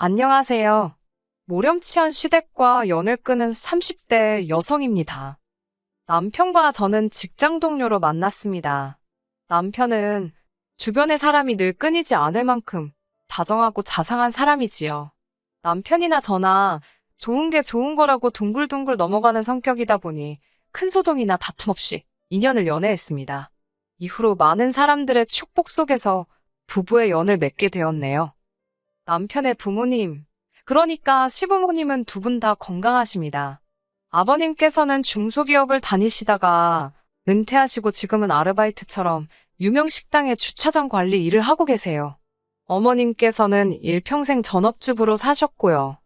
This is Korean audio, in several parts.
안녕하세요. 모렴치한 시댁과 연을 끄는 30대 여성입니다. 남편과 저는 직장 동료로 만났습니다. 남편은 주변의 사람이 늘 끊이지 않을 만큼 다정하고 자상한 사람이지요. 남편이나 저나 좋은 게 좋은 거라고 둥글둥글 넘어가는 성격이다 보니 큰 소동이나 다툼 없이 2년을 연애했습니다. 이후로 많은 사람들의 축복 속에서 부부의 연을 맺게 되었네요. 남편의 부모님, 그러니까 시부모님은 두 분 다 건강하십니다. 아버님께서는 중소기업을 다니시다가 은퇴하시고 지금은 아르바이트처럼 유명 식당의 주차장 관리 일을 하고 계세요. 어머님께서는 일평생 전업주부로 사셨고요.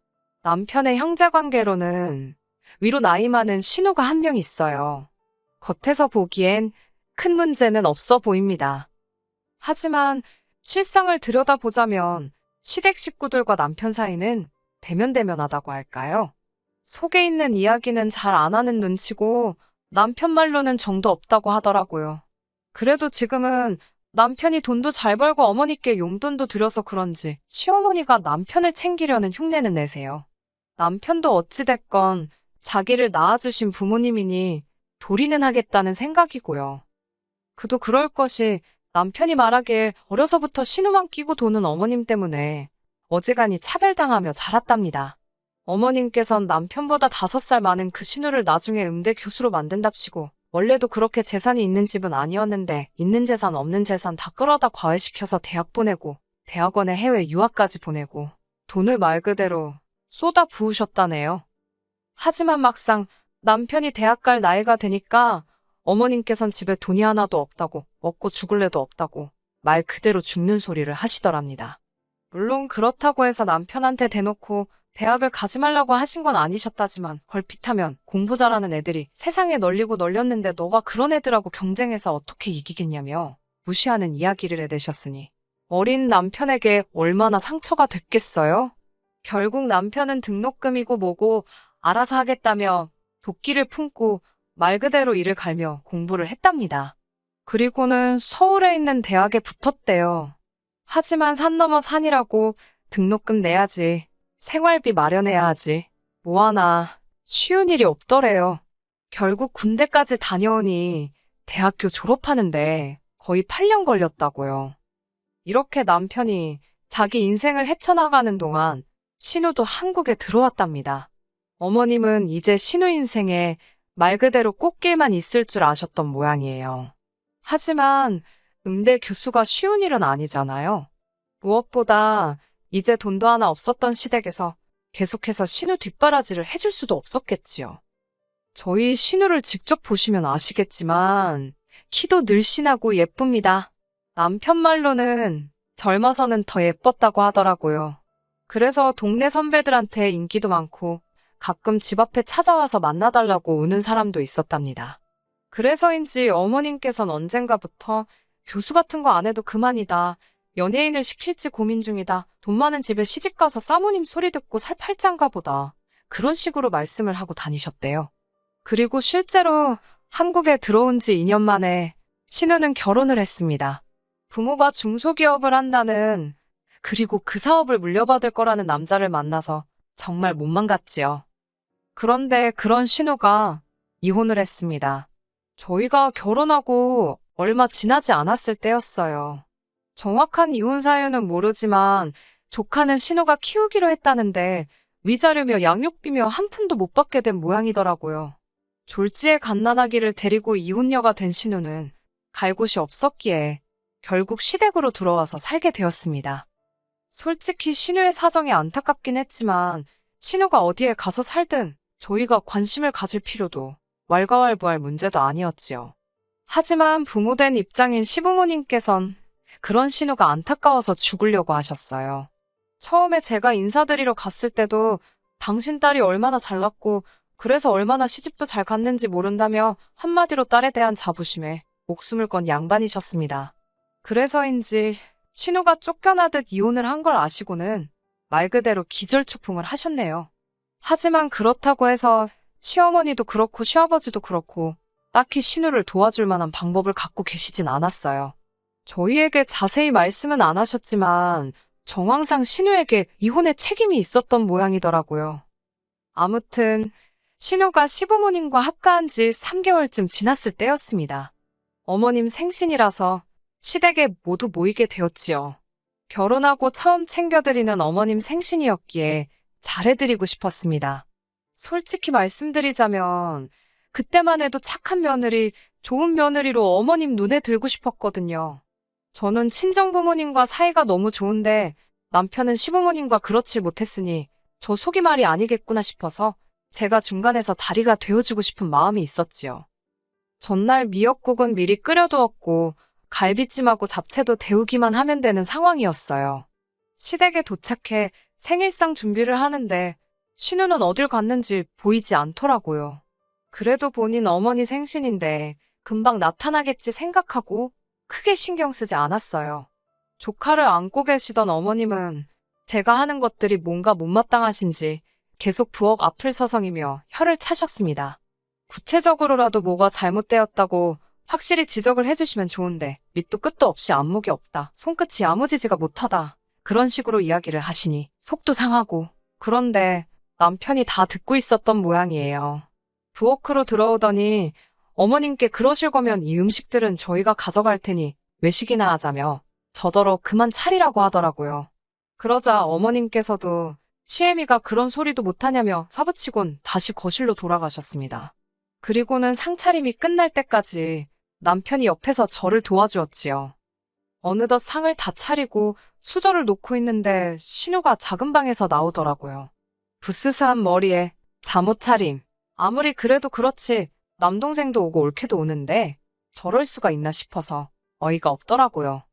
남편의 형제관계로는 위로 나이 많은 신우가 한 명 있어요. 겉에서 보기엔 큰 문제는 없어 보입니다. 하지만 실상을 들여다보자면 시댁 식구들과 남편 사이는 대면대면하다고 할까요? 속에 있는 이야기는 잘 안 하는 눈치고 남편 말로는 정도 없다고 하더라고요. 그래도 지금은 남편이 돈도 잘 벌고 어머니께 용돈도 드려서 그런지 시어머니가 남편을 챙기려는 흉내는 내세요. 남편도 어찌됐건 자기를 낳아주신 부모님이니 도리는 하겠다는 생각이고요. 그도 그럴 것이 남편이 말하길 어려서부터 신우만 끼고 도는 어머님 때문에 어지간히 차별당하며 자랐답니다. 어머님께선 남편보다 5살 많은 그 신우를 나중에 음대 교수로 만든답시고 원래도 그렇게 재산이 있는 집은 아니었는데 있는 재산 없는 재산 다 끌어다 과외시켜서 대학 보내고 대학원에 해외 유학까지 보내고 돈을 말 그대로 쏟아 부으셨다네요. 하지만 막상 남편이 대학 갈 나이가 되니까 어머님께선 집에 돈이 하나도 없다고 먹고 죽을래도 없다고 말 그대로 죽는 소리를 하시더랍니다. 물론 그렇다고 해서 남편한테 대놓고 대학을 가지 말라고 하신 건 아니셨다지만 걸핏하면 공부 잘하는 애들이 세상에 널리고 널렸는데 너가 그런 애들하고 경쟁해서 어떻게 이기겠냐며 무시하는 이야기를 해대셨으니 어린 남편에게 얼마나 상처가 됐겠어요? 결국 남편은 등록금이고 뭐고 알아서 하겠다며 도끼를 품고 말 그대로 이를 갈며 공부를 했답니다. 그리고는 서울에 있는 대학에 붙었대요. 하지만 산 넘어 산이라고 등록금 내야지, 생활비 마련해야 하지, 뭐하나 쉬운 일이 없더래요. 결국 군대까지 다녀오니 대학교 졸업하는데 거의 8년 걸렸다고요. 이렇게 남편이 자기 인생을 헤쳐나가는 동안 신우도 한국에 들어왔답니다. 어머님은 이제 신우 인생에 말 그대로 꽃길만 있을 줄 아셨던 모양이에요. 하지만 음대 교수가 쉬운 일은 아니잖아요. 무엇보다 이제 돈도 하나 없었던 시댁에서 계속해서 신우 뒷바라지를 해줄 수도 없었겠지요. 저희 신우를 직접 보시면 아시겠지만 키도 늘씬하고 예쁩니다. 남편 말로는 젊어서는 더 예뻤다고 하더라고요. 그래서 동네 선배들한테 인기도 많고 가끔 집 앞에 찾아와서 만나달라고 우는 사람도 있었답니다. 그래서인지 어머님께선 언젠가부터 교수 같은 거 안 해도 그만이다. 연예인을 시킬지 고민 중이다. 돈 많은 집에 시집가서 사모님 소리 듣고 살 팔짱가 보다. 그런 식으로 말씀을 하고 다니셨대요. 그리고 실제로 한국에 들어온 지 2년 만에 신우는 결혼을 했습니다. 부모가 중소기업을 한다는, 그리고 그 사업을 물려받을 거라는 남자를 만나서 정말 못만 갔지요. 그런데 그런 신우가 이혼을 했습니다. 저희가 결혼하고 얼마 지나지 않았을 때였어요. 정확한 이혼 사유는 모르지만 조카는 신우가 키우기로 했다는데 위자료며 양육비며 한 푼도 못 받게 된 모양이더라고요. 졸지에 갓난아기를 데리고 이혼녀가 된 신우는 갈 곳이 없었기에 결국 시댁으로 들어와서 살게 되었습니다. 솔직히 신우의 사정이 안타깝긴 했지만 신우가 어디에 가서 살든 저희가 관심을 가질 필요도 왈가왈부할 문제도 아니었지요. 하지만 부모된 입장인 시부모님께선 그런 신우가 안타까워서 죽으려고 하셨어요. 처음에 제가 인사드리러 갔을 때도 당신 딸이 얼마나 잘났고 그래서 얼마나 시집도 잘 갔는지 모른다며 한마디로 딸에 대한 자부심에 목숨을 건 양반이셨습니다. 그래서인지 신우가 쫓겨나듯 이혼을 한 걸 아시고는 말 그대로 기절초풍을 하셨네요. 하지만 그렇다고 해서 시어머니도 그렇고 시아버지도 그렇고 딱히 신우를 도와줄 만한 방법을 갖고 계시진 않았어요. 저희에게 자세히 말씀은 안 하셨지만 정황상 신우에게 이혼의 책임이 있었던 모양이더라고요. 아무튼 신우가 시부모님과 합가한 지 3개월쯤 지났을 때였습니다. 어머님 생신이라서 시댁에 모두 모이게 되었지요. 결혼하고 처음 챙겨드리는 어머님 생신이었기에 잘해드리고 싶었습니다. 솔직히 말씀드리자면 그때만 해도 착한 며느리, 좋은 며느리로 어머님 눈에 들고 싶었거든요. 저는 친정부모님과 사이가 너무 좋은데 남편은 시부모님과 그렇지 못했으니 저 속이 말이 아니겠구나 싶어서 제가 중간에서 다리가 되어주고 싶은 마음이 있었지요. 전날 미역국은 미리 끓여두었고 갈비찜하고 잡채도 데우기만 하면 되는 상황이었어요. 시댁에 도착해 생일상 준비를 하는데 신우는 어딜 갔는지 보이지 않더라고요. 그래도 본인 어머니 생신인데 금방 나타나겠지 생각하고 크게 신경 쓰지 않았어요. 조카를 안고 계시던 어머님은 제가 하는 것들이 뭔가 못마땅하신지 계속 부엌 앞을 서성이며 혀를 차셨습니다. 구체적으로라도 뭐가 잘못되었다고 확실히 지적을 해주시면 좋은데 밑도 끝도 없이 안목이 없다, 손끝이 야무지지가 못하다, 그런 식으로 이야기를 하시니 속도 상하고. 그런데 남편이 다 듣고 있었던 모양이에요. 부엌으로 들어오더니 어머님께 그러실 거면 이 음식들은 저희가 가져갈 테니 외식이나 하자며 저더러 그만 차리라고 하더라고요. 그러자 어머님께서도 시애미가 그런 소리도 못하냐며 사부치곤 다시 거실로 돌아가셨습니다. 그리고는 상차림이 끝날 때까지 남편이 옆에서 저를 도와주었지요. 어느덧 상을 다 차리고 수저를 놓고 있는데 신우가 작은 방에서 나오더라고요. 부스스한 머리에 잠옷 차림. 아무리 그래도 그렇지 남동생도 오고 올케도 오는데 저럴 수가 있나 싶어서 어이가 없더라고요.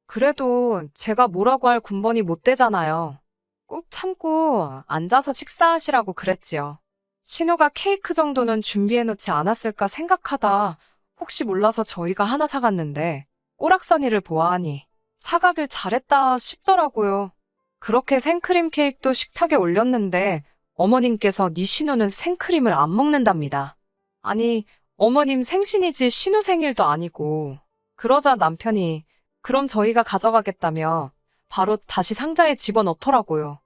그래도 제가 뭐라고 할 군번이 못 되잖아요. 꾹 참고 앉아서 식사하시라고 그랬지요. 신우가 케이크 정도는 준비해놓지 않았을까 생각하다 혹시 몰라서 저희가 하나 사갔는데 꼬락서니를 보아하니 사가길 잘했다 싶더라고요. 그렇게 생크림 케이크도 식탁에 올렸는데 어머님께서 네 신우는 생크림을 안 먹는답니다. 아니, 어머님 생신이지 신우 생일도 아니고. 그러자 남편이 그럼 저희가 가져가겠다며 바로 다시 상자에 집어넣더라고요.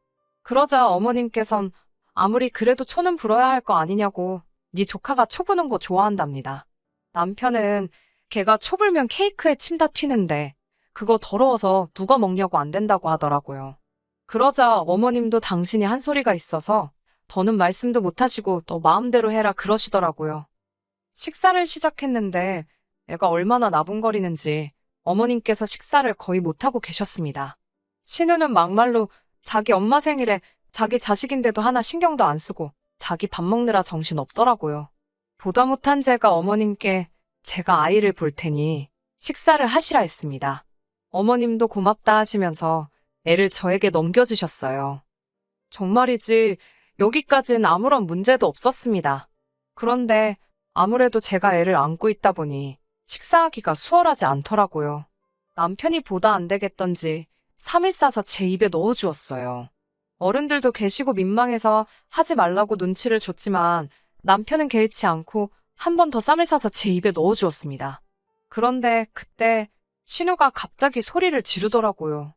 그러자 어머님께선 아무리 그래도 초는 불어야 할 거 아니냐고 네 조카가 초 부는 거 좋아한답니다. 남편은 걔가 초 불면 케이크에 침 다 튀는데 그거 더러워서 누가 먹냐고 안 된다고 하더라고요. 그러자 어머님도 당신이 한 소리가 있어서 더는 말씀도 못하시고 너 마음대로 해라 그러시더라고요. 식사를 시작했는데 애가 얼마나 나분거리는지 어머님께서 식사를 거의 못하고 계셨습니다. 신우는 막말로 자기 엄마 생일에 자기 자식인데도 하나 신경도 안 쓰고 자기 밥 먹느라 정신 없더라고요. 보다 못한 제가 어머님께 제가 아이를 볼 테니 식사를 하시라 했습니다. 어머님도 고맙다 하시면서 애를 저에게 넘겨주셨어요. 정말이지 여기까진 아무런 문제도 없었습니다. 그런데 아무래도 제가 애를 안고 있다 보니 식사하기가 수월하지 않더라고요. 남편이 보다 안 되겠던지 3일 싸서 제 입에 넣어주었어요. 어른들도 계시고 민망해서 하지 말라고 눈치를 줬지만 남편은 개의치 않고 한 번 더 쌈을 싸서 제 입에 넣어주었습니다. 그런데 그때 신우가 갑자기 소리를 지르더라고요.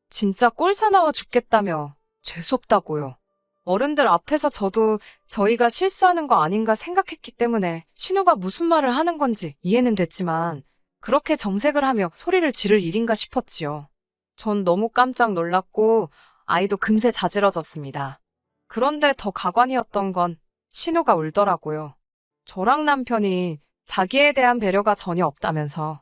진짜 꼴사나워 죽겠다며 재수없다고요. 어른들 앞에서 저도 저희가 실수하는 거 아닌가 생각했기 때문에 신우가 무슨 말을 하는 건지 이해는 됐지만 그렇게 정색을 하며 소리를 지를 일인가 싶었지요. 전 너무 깜짝 놀랐고 아이도 금세 자지러졌습니다. 그런데 더 가관이었던 건 신우가 울더라고요. 저랑 남편이 자기에 대한 배려가 전혀 없다면서.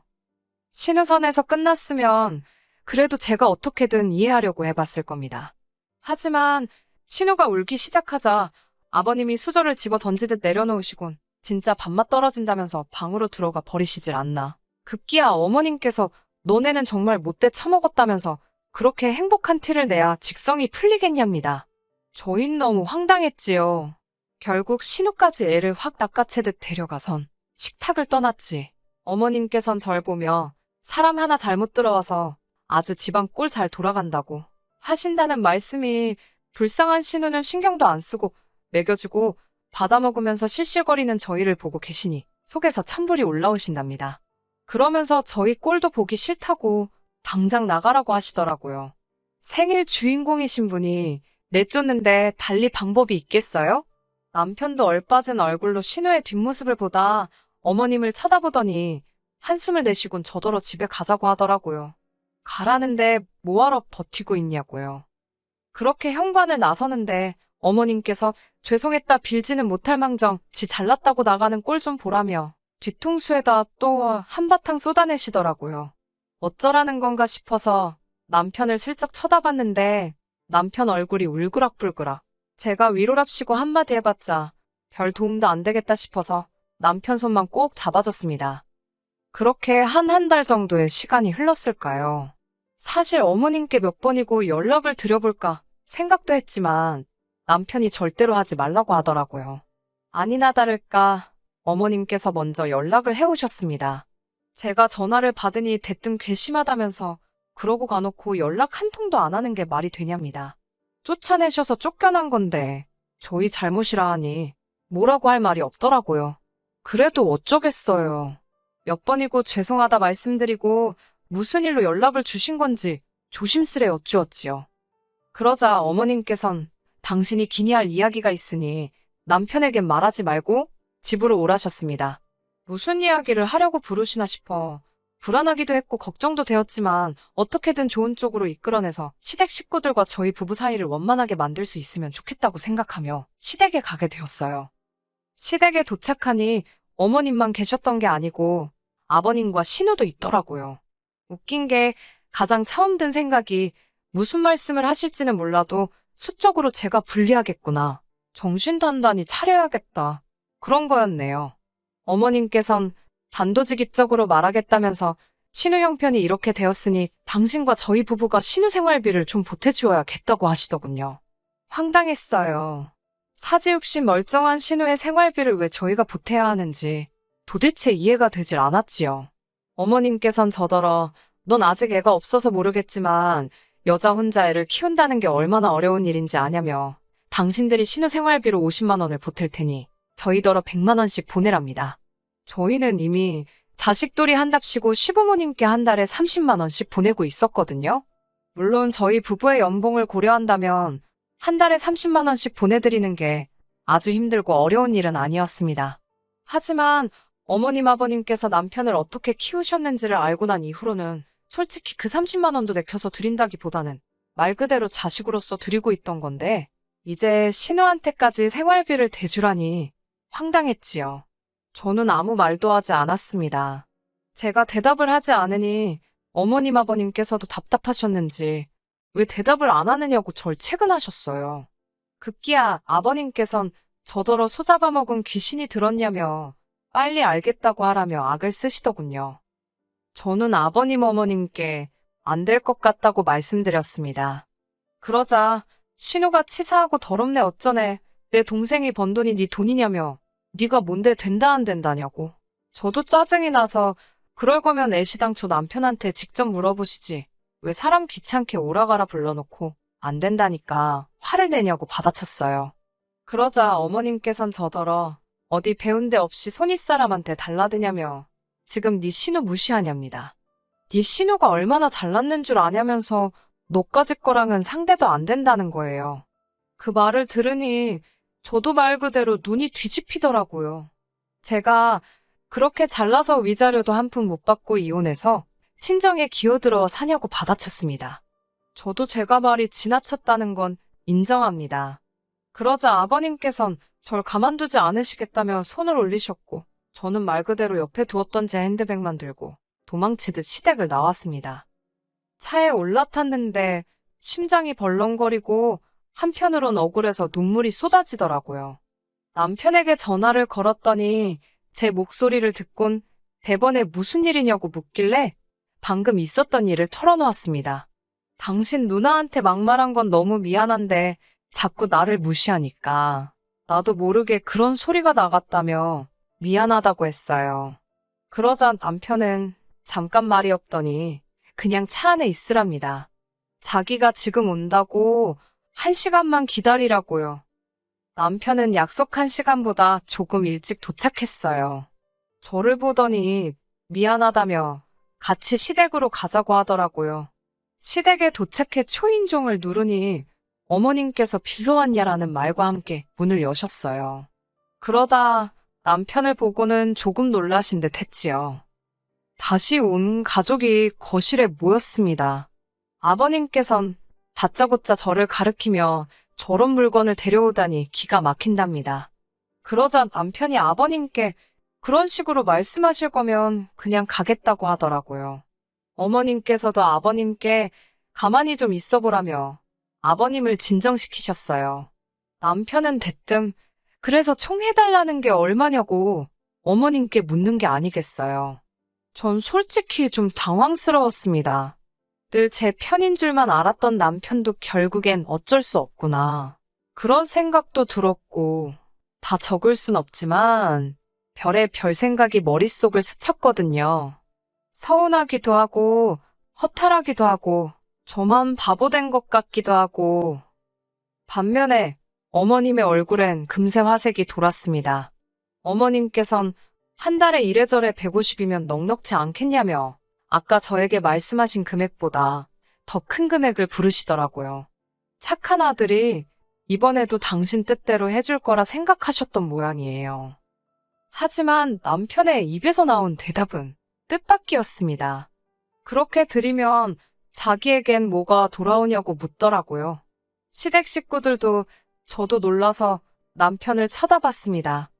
신우 선에서 끝났으면 그래도 제가 어떻게든 이해하려고 해봤을 겁니다. 하지만 신우가 울기 시작하자 아버님이 수저를 집어 던지듯 내려놓으시곤 진짜 밥맛 떨어진다면서 방으로 들어가 버리시질 않나. 급기야 어머님께서 너네는 정말 못돼 처먹었다면서 그렇게 행복한 티를 내야 직성이 풀리겠냐입니다. 저흰 너무 황당했지요. 결국 신우까지 애를 확 낚아채듯 데려가선 식탁을 떠났지. 어머님께선 절 보며 사람 하나 잘못 들어와서 아주 집안 꼴 잘 돌아간다고 하신다는 말씀이 불쌍한 신우는 신경도 안 쓰고 먹여주고 받아먹으면서 실실거리는 저희를 보고 계시니 속에서 찬불이 올라오신답니다. 그러면서 저희 꼴도 보기 싫다고 당장 나가라고 하시더라고요. 생일 주인공이신 분이 내쫓는데 달리 방법이 있겠어요? 남편도 얼빠진 얼굴로 신우의 뒷모습을 보다 어머님을 쳐다보더니 한숨을 내쉬곤 저더러 집에 가자고 하더라고요. 가라는데 뭐하러 버티고 있냐고요. 그렇게 현관을 나서는데 어머님께서 죄송했다 빌지는 못할 망정 지 잘났다고 나가는 꼴 좀 보라며 뒤통수에다 또 한바탕 쏟아내시더라고요. 어쩌라는 건가 싶어서 남편을 슬쩍 쳐다봤는데 남편 얼굴이 울그락불그락. 제가 위로랍시고 한마디 해봤자 별 도움도 안 되겠다 싶어서 남편 손만 꼭 잡아줬습니다. 그렇게 한 달 정도의 시간이 흘렀을까요? 사실 어머님께 몇 번이고 연락을 드려볼까 생각도 했지만 남편이 절대로 하지 말라고 하더라고요. 아니나 다를까 어머님께서 먼저 연락을 해오셨습니다. 제가 전화를 받으니 대뜸 괘씸하다면서 그러고 가놓고 연락 한 통도 안 하는 게 말이 되냐입니다. 쫓아내셔서 쫓겨난 건데 저희 잘못이라 하니 뭐라고 할 말이 없더라고요. 그래도 어쩌겠어요. 몇 번이고 죄송하다 말씀드리고 무슨 일로 연락을 주신 건지 조심스레 여쭈었지요. 그러자 어머님께선 당신이 기니 할 이야기가 있으니 남편에겐 말하지 말고 집으로 오라셨습니다. 무슨 이야기를 하려고 부르시나 싶어 불안하기도 했고 걱정도 되었지만 어떻게든 좋은 쪽으로 이끌어내서 시댁 식구들과 저희 부부 사이를 원만하게 만들 수 있으면 좋겠다고 생각하며 시댁에 가게 되었어요. 시댁에 도착하니 어머님만 계셨던 게 아니고 아버님과 신우도 있더라고요. 웃긴 게 가장 처음 든 생각이 무슨 말씀을 하실지는 몰라도 수적으로 제가 불리하겠구나. 정신 단단히 차려야겠다. 그런 거였네요. 어머님께선 단도직입적으로 말하겠다면서 신우 형편이 이렇게 되었으니 당신과 저희 부부가 신우 생활비를 좀 보태주어야겠다고 하시더군요. 황당했어요. 사지육신 멀쩡한 신우의 생활비를 왜 저희가 보태야 하는지 도대체 이해가 되질 않았지요. 어머님께선 저더러 넌 아직 애가 없어서 모르겠지만 여자 혼자 애를 키운다는 게 얼마나 어려운 일인지 아냐며 당신들이 신우 생활비로 50만 원을 보탤 테니 저희더러 100만 원씩 보내랍니다. 저희는 이미 자식돌이 한답시고 시부모님께 한 달에 30만 원씩 보내고 있었거든요. 물론 저희 부부의 연봉을 고려한다면 한 달에 30만 원씩 보내드리는 게 아주 힘들고 어려운 일은 아니었습니다. 하지만 어머님 아버님께서 남편을 어떻게 키우셨는지를 알고 난 이후로는 솔직히 그 30만 원도 내켜서 드린다기보다는 말 그대로 자식으로서 드리고 있던 건데 이제 신우한테까지 생활비를 대주라니 황당했지요. 저는 아무 말도 하지 않았습니다. 제가 대답을 하지 않으니 어머님 아버님께서도 답답하셨는지 왜 대답을 안 하느냐고 절 채근하셨어요. 급기야 아버님께선 저더러 소잡아먹은 귀신이 들었냐며 빨리 알겠다고 하라며 악을 쓰시더군요. 저는 아버님 어머님께 안 될 것 같다고 말씀드렸습니다. 그러자 신우가 치사하고 더럽네 어쩌네 내 동생이 번 돈이 네 돈이냐며 네가 뭔데 된다 안 된다냐고. 저도 짜증이 나서 그럴 거면 애시당초 남편한테 직접 물어보시지 왜 사람 귀찮게 오라가라 불러놓고 안 된다니까 화를 내냐고 받아쳤어요. 그러자 어머님께선 저더러 어디 배운 데 없이 손윗사람한테 달라드냐며 지금 네 신우 무시하냐입니다. 네 신우가 얼마나 잘났는 줄 아냐면서 너까지 거랑은 상대도 안 된다는 거예요. 그 말을 들으니 저도 말 그대로 눈이 뒤집히더라고요. 제가 그렇게 잘나서 위자료도 한 푼 못 받고 이혼해서 친정에 기어들어 사냐고 받아쳤습니다. 저도 제가 말이 지나쳤다는 건 인정합니다. 그러자 아버님께선 절 가만두지 않으시겠다며 손을 올리셨고 저는 말 그대로 옆에 두었던 제 핸드백만 들고 도망치듯 시댁을 나왔습니다. 차에 올라탔는데 심장이 벌렁거리고 한편으론 억울해서 눈물이 쏟아지더라고요. 남편에게 전화를 걸었더니 제 목소리를 듣곤 대번에 무슨 일이냐고 묻길래 방금 있었던 일을 털어놓았습니다. 당신 누나한테 막말한 건 너무 미안한데 자꾸 나를 무시하니까 나도 모르게 그런 소리가 나갔다며 미안하다고 했어요. 그러자 남편은 잠깐 말이 없더니 그냥 차 안에 있으랍니다. 자기가 지금 온다고 1시간만 기다리라고요. 남편은 약속한 시간보다 조금 일찍 도착했어요. 저를 보더니 미안하다며 같이 시댁으로 가자고 하더라고요. 시댁에 도착해 초인종을 누르니 어머님께서 빌러 왔냐라는 말과 함께 문을 여셨어요. 그러다 남편을 보고는 조금 놀라신 듯 했지요. 다시 온 가족이 거실에 모였습니다. 아버님께선 다짜고짜 저를 가리키며 저런 물건을 데려오다니 기가 막힌답니다. 그러자 남편이 아버님께 그런 식으로 말씀하실 거면 그냥 가겠다고 하더라고요. 어머님께서도 아버님께 가만히 좀 있어 보라며 아버님을 진정시키셨어요. 남편은 대뜸 그래서 총 해달라는 게 얼마냐고 어머님께 묻는 게 아니겠어요. 전 솔직히 좀 당황스러웠습니다. 늘 제 편인 줄만 알았던 남편도 결국엔 어쩔 수 없구나. 그런 생각도 들었고, 다 적을 순 없지만 별의 별 생각이 머릿속을 스쳤거든요. 서운하기도 하고 허탈하기도 하고 저만 바보 된 것 같기도 하고 반면에 어머님의 얼굴엔 금세 화색이 돌았습니다. 어머님께선 한 달에 이래저래 150이면 넉넉지 않겠냐며 아까 저에게 말씀하신 금액보다 더 큰 금액을 부르시더라고요. 착한 아들이 이번에도 당신 뜻대로 해줄 거라 생각하셨던 모양이에요. 하지만 남편의 입에서 나온 대답은 뜻밖이었습니다. 그렇게 드리면 자기에겐 뭐가 돌아오냐고 묻더라고요. 시댁 식구들도 저도 놀라서 남편을 쳐다봤습니다.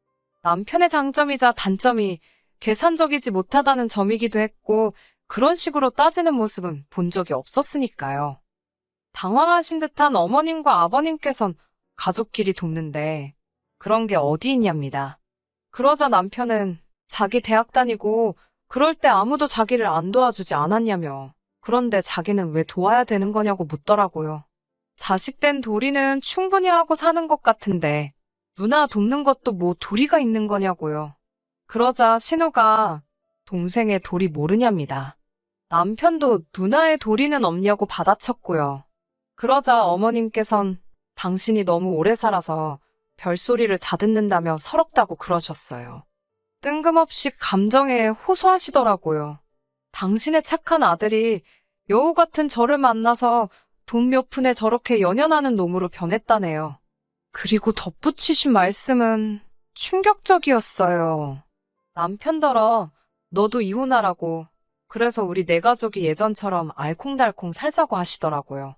남편의 장점이자 단점이 계산적이지 못하다는 점이기도 했고 그런 식으로 따지는 모습은 본 적이 없었으니까요. 당황하신 듯한 어머님과 아버님께선 가족끼리 돕는데 그런 게 어디 있냐입니다. 그러자 남편은 자기 대학 다니고 그럴 때 아무도 자기를 안 도와주지 않았냐며 그런데 자기는 왜 도와야 되는 거냐고 묻더라고요. 자식된 도리는 충분히 하고 사는 것 같은데 누나 돕는 것도 뭐 도리가 있는 거냐고요. 그러자 신우가 동생의 도리 모르냐입니다. 남편도 누나의 도리는 없냐고 받아쳤고요. 그러자 어머님께선 당신이 너무 오래 살아서 별소리를 다 듣는다며 서럽다고 그러셨어요. 뜬금없이 감정에 호소하시더라고요. 당신의 착한 아들이 여우 같은 저를 만나서 돈 몇 푼에 저렇게 연연하는 놈으로 변했다네요. 그리고 덧붙이신 말씀은 충격적이었어요. 남편더러 너도 이혼하라고 그래서 우리 네 가족이 예전처럼 알콩달콩 살자고 하시더라고요.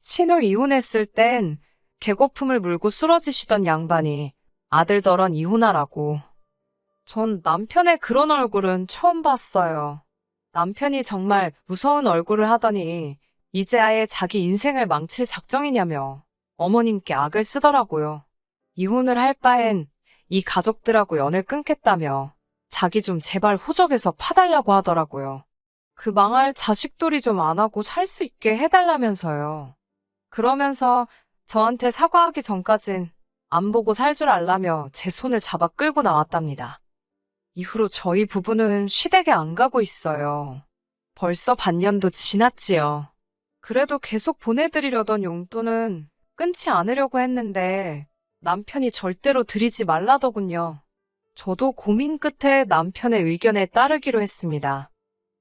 신우 이혼했을 땐 개거품을 물고 쓰러지시던 양반이 아들더런 이혼하라고. 전 남편의 그런 얼굴은 처음 봤어요. 남편이 정말 무서운 얼굴을 하더니 이제 아예 자기 인생을 망칠 작정이냐며 어머님께 악을 쓰더라고요. 이혼을 할 바엔 이 가족들하고 연을 끊겠다며 자기 좀 제발 호적에서 파달라고 하더라고요. 그 망할 자식돌이 좀 안 하고 살 수 있게 해달라면서요. 그러면서 저한테 사과하기 전까진 안 보고 살 줄 알라며 제 손을 잡아 끌고 나왔답니다. 이후로 저희 부부는 시댁에 안 가고 있어요. 벌써 반년도 지났지요. 그래도 계속 보내드리려던 용돈은 끊지 않으려고 했는데 남편이 절대로 드리지 말라더군요. 저도 고민 끝에 남편의 의견에 따르기로 했습니다.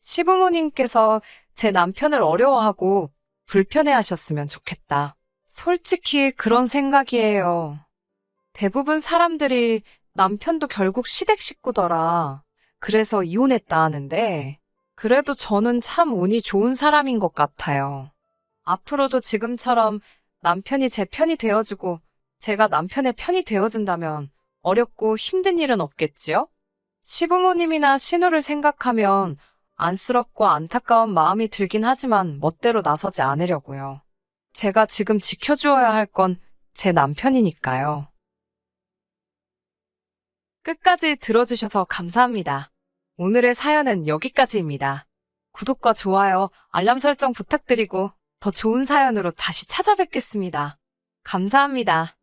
시부모님께서 제 남편을 어려워하고 불편해하셨으면 좋겠다. 솔직히 그런 생각이에요. 대부분 사람들이 남편도 결국 시댁 식구더라. 그래서 이혼했다 하는데 그래도 저는 참 운이 좋은 사람인 것 같아요. 앞으로도 지금처럼 남편이 제 편이 되어주고 제가 남편의 편이 되어준다면 어렵고 힘든 일은 없겠지요? 시부모님이나 신우를 생각하면 안쓰럽고 안타까운 마음이 들긴 하지만 멋대로 나서지 않으려고요. 제가 지금 지켜주어야 할 건 제 남편이니까요. 끝까지 들어주셔서 감사합니다. 오늘의 사연은 여기까지입니다. 구독과 좋아요, 알람 설정 부탁드리고 더 좋은 사연으로 다시 찾아뵙겠습니다. 감사합니다.